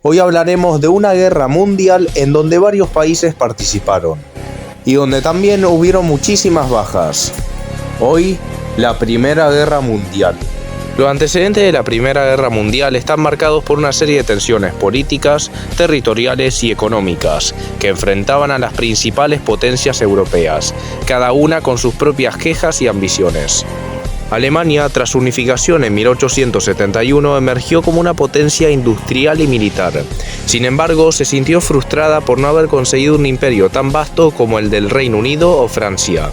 Hoy hablaremos de una guerra mundial en donde varios países participaron y donde también hubieron muchísimas bajas. Hoy, la Primera Guerra Mundial. Los antecedentes de la Primera Guerra Mundial están marcados por una serie de tensiones políticas, territoriales y económicas que enfrentaban a las principales potencias europeas, cada una con sus propias quejas y ambiciones. Alemania, tras su unificación en 1871, emergió como una potencia industrial y militar. Sin embargo, se sintió frustrada por no haber conseguido un imperio tan vasto como el del Reino Unido o Francia.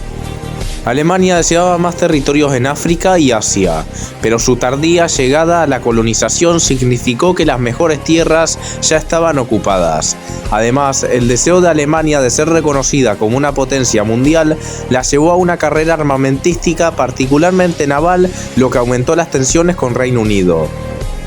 Alemania deseaba más territorios en África y Asia, pero su tardía llegada a la colonización significó que las mejores tierras ya estaban ocupadas. Además, el deseo de Alemania de ser reconocida como una potencia mundial la llevó a una carrera armamentística, particularmente naval, lo que aumentó las tensiones con Reino Unido.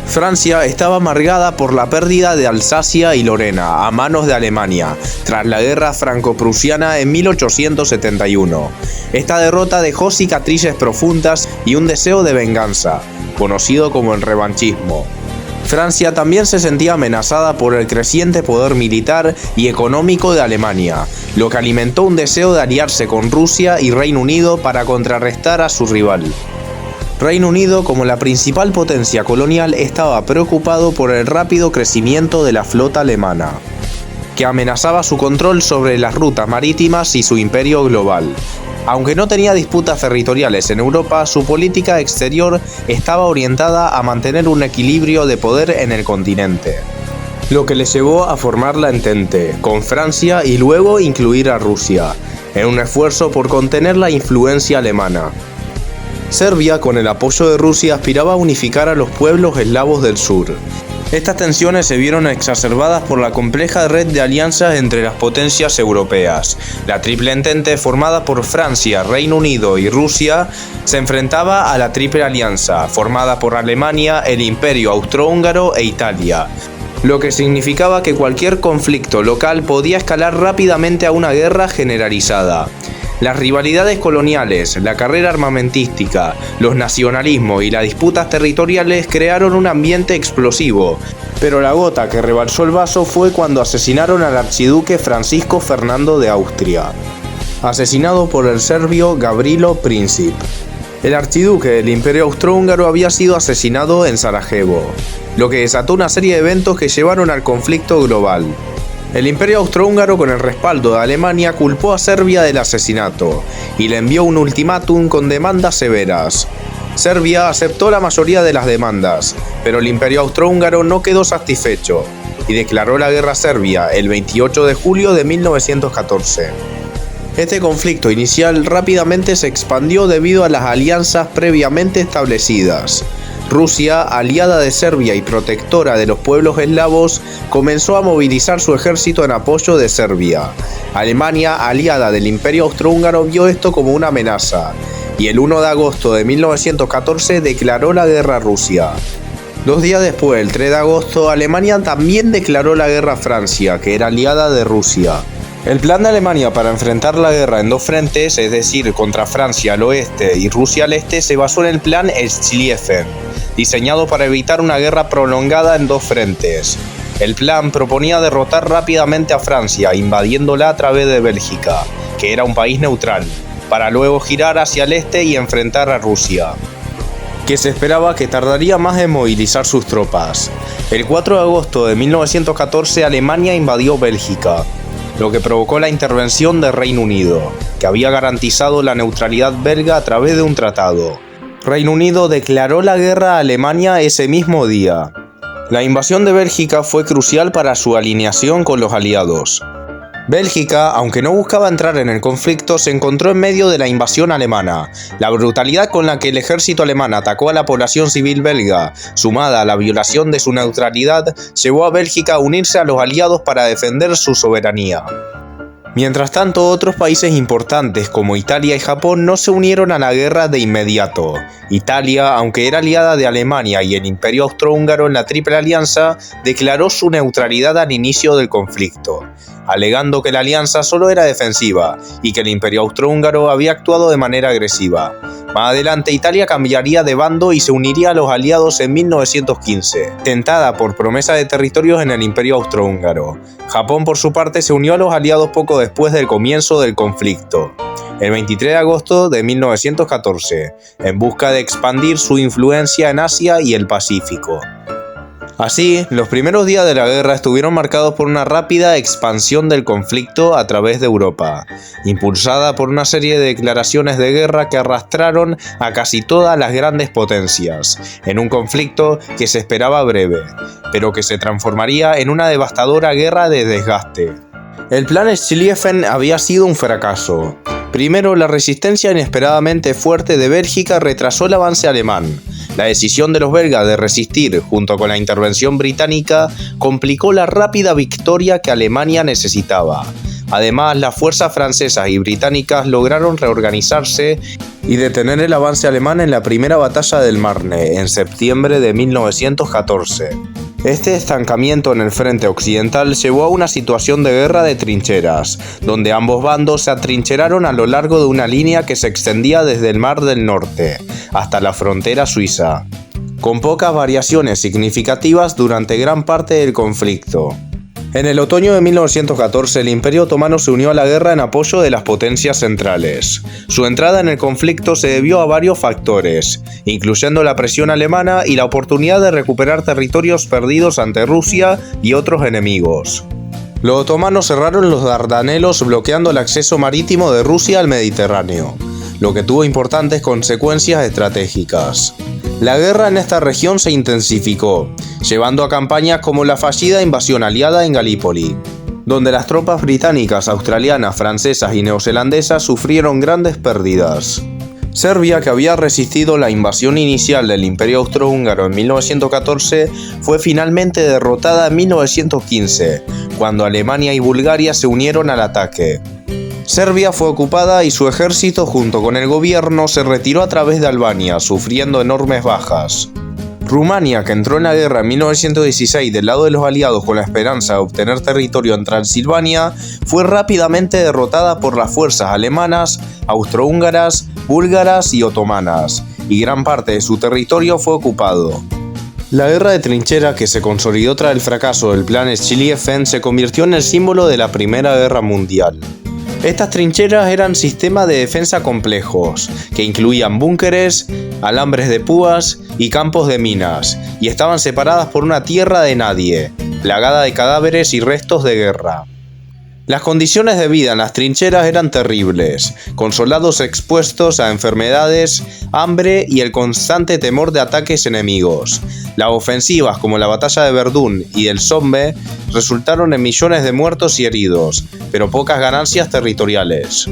Francia estaba amargada por la pérdida de Alsacia y Lorena a manos de Alemania, tras la guerra franco-prusiana en 1871. Esta derrota dejó cicatrices profundas y un deseo de venganza, conocido como el revanchismo. Francia también se sentía amenazada por el creciente poder militar y económico de Alemania, lo que alimentó un deseo de aliarse con Rusia y Reino Unido para contrarrestar a su rival. Reino Unido, como la principal potencia colonial, estaba preocupado por el rápido crecimiento de la flota alemana, que amenazaba su control sobre las rutas marítimas y su imperio global. Aunque no tenía disputas territoriales en Europa, su política exterior estaba orientada a mantener un equilibrio de poder en el continente, lo que le llevó a formar la Entente con Francia y luego incluir a Rusia, en un esfuerzo por contener la influencia alemana. Serbia, con el apoyo de Rusia, aspiraba a unificar a los pueblos eslavos del sur. Estas tensiones se vieron exacerbadas por la compleja red de alianzas entre las potencias europeas. La Triple Entente, formada por Francia, Reino Unido y Rusia, se enfrentaba a la Triple Alianza, formada por Alemania, el Imperio Austrohúngaro e Italia, lo que significaba que cualquier conflicto local podía escalar rápidamente a una guerra generalizada. Las rivalidades coloniales, la carrera armamentística, los nacionalismos y las disputas territoriales crearon un ambiente explosivo, pero la gota que rebalsó el vaso fue cuando asesinaron al archiduque Francisco Fernando de Austria, asesinado por el serbio Gavrilo Princip. El archiduque del Imperio Austrohúngaro había sido asesinado en Sarajevo, lo que desató una serie de eventos que llevaron al conflicto global. El Imperio Austrohúngaro, con el respaldo de Alemania, culpó a Serbia del asesinato y le envió un ultimátum con demandas severas. Serbia aceptó la mayoría de las demandas, pero el Imperio Austrohúngaro no quedó satisfecho y declaró la guerra a Serbia el 28 de julio de 1914. Este conflicto inicial rápidamente se expandió debido a las alianzas previamente establecidas. Rusia, aliada de Serbia y protectora de los pueblos eslavos, comenzó a movilizar su ejército en apoyo de Serbia. Alemania, aliada del Imperio Austrohúngaro, vio esto como una amenaza, y el 1 de agosto de 1914 declaró la guerra a Rusia. 2 días después, el 3 de agosto, Alemania también declaró la guerra a Francia, que era aliada de Rusia. El plan de Alemania para enfrentar la guerra en dos frentes, es decir, contra Francia al oeste y Rusia al este, se basó en el plan Schlieffen, diseñado para evitar una guerra prolongada en dos frentes. El plan proponía derrotar rápidamente a Francia, invadiéndola a través de Bélgica, que era un país neutral, para luego girar hacia el este y enfrentar a Rusia, que se esperaba que tardaría más en movilizar sus tropas. El 4 de agosto de 1914, Alemania invadió Bélgica, lo que provocó la intervención del Reino Unido, que había garantizado la neutralidad belga a través de un tratado. Reino Unido declaró la guerra a Alemania ese mismo día. La invasión de Bélgica fue crucial para su alineación con los aliados. Bélgica, aunque no buscaba entrar en el conflicto, se encontró en medio de la invasión alemana. La brutalidad con la que el ejército alemán atacó a la población civil belga, sumada a la violación de su neutralidad, llevó a Bélgica a unirse a los aliados para defender su soberanía. Mientras tanto, otros países importantes como Italia y Japón no se unieron a la guerra de inmediato. Italia, aunque era aliada de Alemania y el Imperio Austrohúngaro en la Triple Alianza, declaró su neutralidad al inicio del conflicto. alegando que la alianza solo era defensiva y que el Imperio Austrohúngaro había actuado de manera agresiva. Más adelante, Italia cambiaría de bando y se uniría a los aliados en 1915, tentada por promesa de territorios en el Imperio Austrohúngaro. Japón, por su parte, se unió a los aliados poco después del comienzo del conflicto, el 23 de agosto de 1914, en busca de expandir su influencia en Asia y el Pacífico. Así, los primeros días de la guerra estuvieron marcados por una rápida expansión del conflicto a través de Europa, impulsada por una serie de declaraciones de guerra que arrastraron a casi todas las grandes potencias, en un conflicto que se esperaba breve, pero que se transformaría en una devastadora guerra de desgaste. El plan Schlieffen había sido un fracaso. Primero, la resistencia inesperadamente fuerte de Bélgica retrasó el avance alemán. La decisión de los belgas de resistir, junto con la intervención británica, complicó la rápida victoria que Alemania necesitaba. Además, las fuerzas francesas y británicas lograron reorganizarse y detener el avance alemán en la primera batalla del Marne, en septiembre de 1914. Este estancamiento en el frente occidental llevó a una situación de guerra de trincheras, donde ambos bandos se atrincheraron a lo largo de una línea que se extendía desde el Mar del Norte hasta la frontera suiza, con pocas variaciones significativas durante gran parte del conflicto. En el otoño de 1914, el Imperio Otomano se unió a la guerra en apoyo de las potencias centrales. Su entrada en el conflicto se debió a varios factores, incluyendo la presión alemana y la oportunidad de recuperar territorios perdidos ante Rusia y otros enemigos. Los otomanos cerraron los Dardanelos bloqueando el acceso marítimo de Rusia al Mediterráneo, lo que tuvo importantes consecuencias estratégicas. La guerra en esta región se intensificó, llevando a campañas como la fallida invasión aliada en Galípoli, donde las tropas británicas, australianas, francesas y neozelandesas sufrieron grandes pérdidas. Serbia, que había resistido la invasión inicial del Imperio Austrohúngaro en 1914, fue finalmente derrotada en 1915, cuando Alemania y Bulgaria se unieron al ataque. Serbia fue ocupada y su ejército, junto con el gobierno, se retiró a través de Albania, sufriendo enormes bajas. Rumania, que entró en la guerra en 1916 del lado de los aliados con la esperanza de obtener territorio en Transilvania, fue rápidamente derrotada por las fuerzas alemanas, austrohúngaras, búlgaras y otomanas, y gran parte de su territorio fue ocupado. La guerra de trinchera, que se consolidó tras el fracaso del plan Schlieffen, se convirtió en el símbolo de la Primera Guerra Mundial. Estas trincheras eran sistemas de defensa complejos, que incluían búnkeres, alambres de púas y campos de minas, y estaban separadas por una tierra de nadie, plagada de cadáveres y restos de guerra. Las condiciones de vida en las trincheras eran terribles, con soldados expuestos a enfermedades, hambre y el constante temor de ataques enemigos. Las ofensivas, como la batalla de Verdún y del Somme, resultaron en millones de muertos y heridos, pero pocas ganancias territoriales.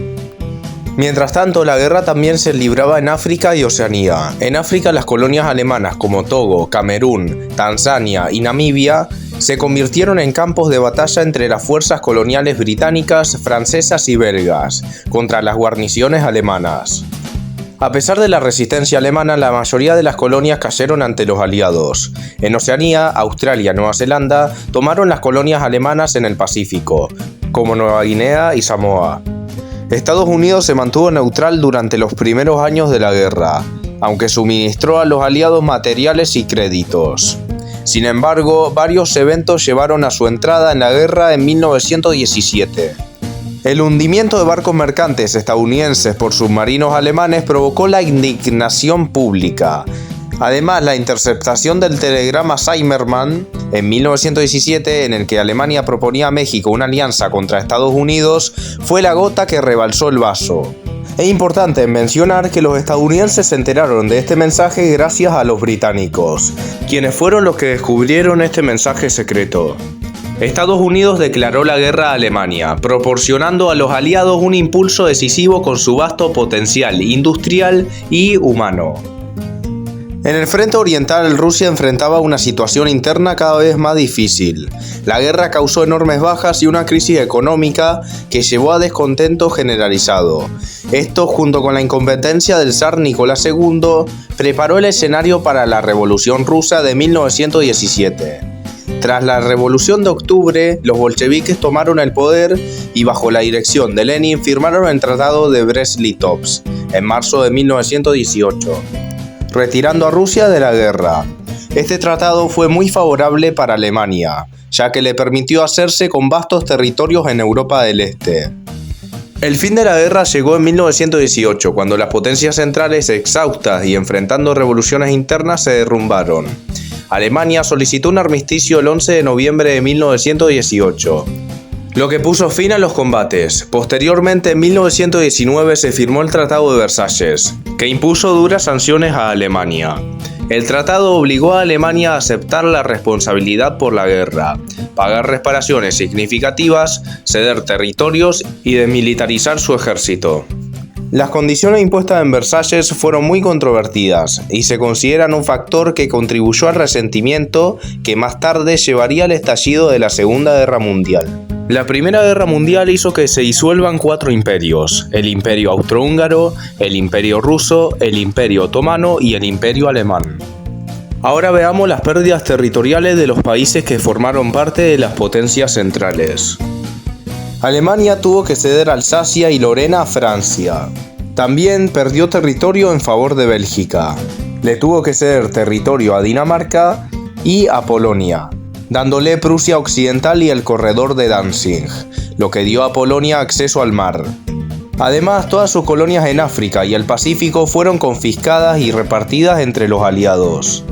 Mientras tanto, la guerra también se libraba en África y Oceanía. En África, las colonias alemanas como Togo, Camerún, Tanzania y Namibia se convirtieron en campos de batalla entre las fuerzas coloniales británicas, francesas y belgas contra las guarniciones alemanas. A pesar de la resistencia alemana, la mayoría de las colonias cayeron ante los aliados. En Oceanía, Australia y Nueva Zelanda tomaron las colonias alemanas en el Pacífico, como Nueva Guinea y Samoa. Estados Unidos se mantuvo neutral durante los primeros años de la guerra, aunque suministró a los aliados materiales y créditos. Sin embargo, varios eventos llevaron a su entrada en la guerra en 1917. El hundimiento de barcos mercantes estadounidenses por submarinos alemanes provocó la indignación pública. Además, la interceptación del telegrama Zimmermann en 1917, en el que Alemania proponía a México una alianza contra Estados Unidos, fue la gota que rebalsó el vaso. Es importante mencionar que los estadounidenses se enteraron de este mensaje gracias a los británicos, quienes fueron los que descubrieron este mensaje secreto. Estados Unidos declaró la guerra a Alemania, proporcionando a los aliados un impulso decisivo con su vasto potencial industrial y humano. En el frente oriental, Rusia enfrentaba una situación interna cada vez más difícil. La guerra causó enormes bajas y una crisis económica que llevó a descontento generalizado. Esto, junto con la incompetencia del zar Nicolás II, preparó el escenario para la Revolución Rusa de 1917. Tras la Revolución de Octubre, los bolcheviques tomaron el poder y bajo la dirección de Lenin firmaron el Tratado de Brest-Litovsk en marzo de 1918, retirando a Rusia de la guerra. Este tratado fue muy favorable para Alemania, ya que le permitió hacerse con vastos territorios en Europa del Este. El fin de la guerra llegó en 1918, cuando las potencias centrales, exhaustas y enfrentando revoluciones internas, se derrumbaron. Alemania solicitó un armisticio el 11 de noviembre de 1918, lo que puso fin a los combates. Posteriormente, en 1919, se firmó el Tratado de Versalles, que impuso duras sanciones a Alemania. El tratado obligó a Alemania a aceptar la responsabilidad por la guerra, pagar reparaciones significativas, ceder territorios y desmilitarizar su ejército. Las condiciones impuestas en Versalles fueron muy controvertidas y se consideran un factor que contribuyó al resentimiento que más tarde llevaría al estallido de la Segunda Guerra Mundial. La Primera Guerra Mundial hizo que se disuelvan 4 imperios: el Imperio Austrohúngaro, el Imperio Ruso, el Imperio Otomano y el Imperio Alemán. Ahora veamos las pérdidas territoriales de los países que formaron parte de las potencias centrales. Alemania tuvo que ceder Alsacia y Lorena a Francia. También perdió territorio en favor de Bélgica. Le tuvo que ceder territorio a Dinamarca y a Polonia, dándole Prusia Occidental y el corredor de Danzig, lo que dio a Polonia acceso al mar. Además, todas sus colonias en África y el Pacífico fueron confiscadas y repartidas entre los aliados.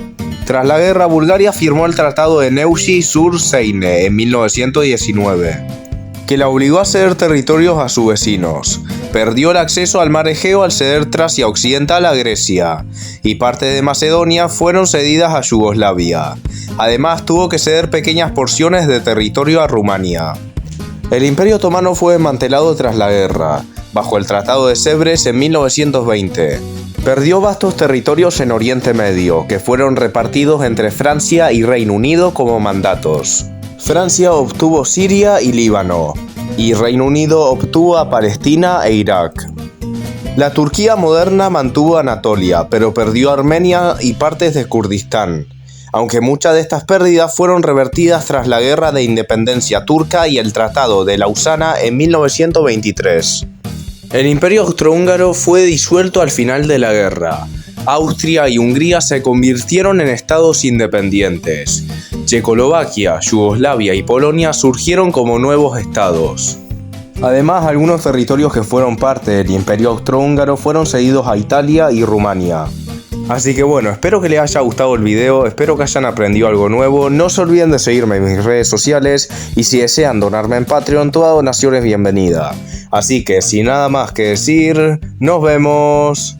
Tras la guerra, Bulgaria firmó el Tratado de Neuchâtel-sur-Seine en 1919, que la obligó a ceder territorios a sus vecinos. Perdió el acceso al mar Egeo al ceder Tracia Occidental a Grecia, y parte de Macedonia fueron cedidas a Yugoslavia. Además, tuvo que ceder pequeñas porciones de territorio a Rumania. El Imperio Otomano fue desmantelado tras la guerra, bajo el Tratado de Sèvres en 1920. Perdió vastos territorios en Oriente Medio, que fueron repartidos entre Francia y Reino Unido como mandatos. Francia obtuvo Siria y Líbano, y Reino Unido obtuvo a Palestina e Irak. La Turquía moderna mantuvo Anatolia, pero perdió Armenia y partes de Kurdistán, aunque muchas de estas pérdidas fueron revertidas tras la Guerra de Independencia turca y el Tratado de Lausana en 1923. El Imperio Austrohúngaro fue disuelto al final de la guerra. Austria y Hungría se convirtieron en estados independientes. Checoslovaquia, Yugoslavia y Polonia surgieron como nuevos estados. Además, algunos territorios que fueron parte del Imperio Austrohúngaro fueron cedidos a Italia y Rumania. Así que bueno, espero que les haya gustado el video, espero que hayan aprendido algo nuevo. No se olviden de seguirme en mis redes sociales y si desean donarme en Patreon, toda donación es bienvenida. Así que sin nada más que decir, nos vemos.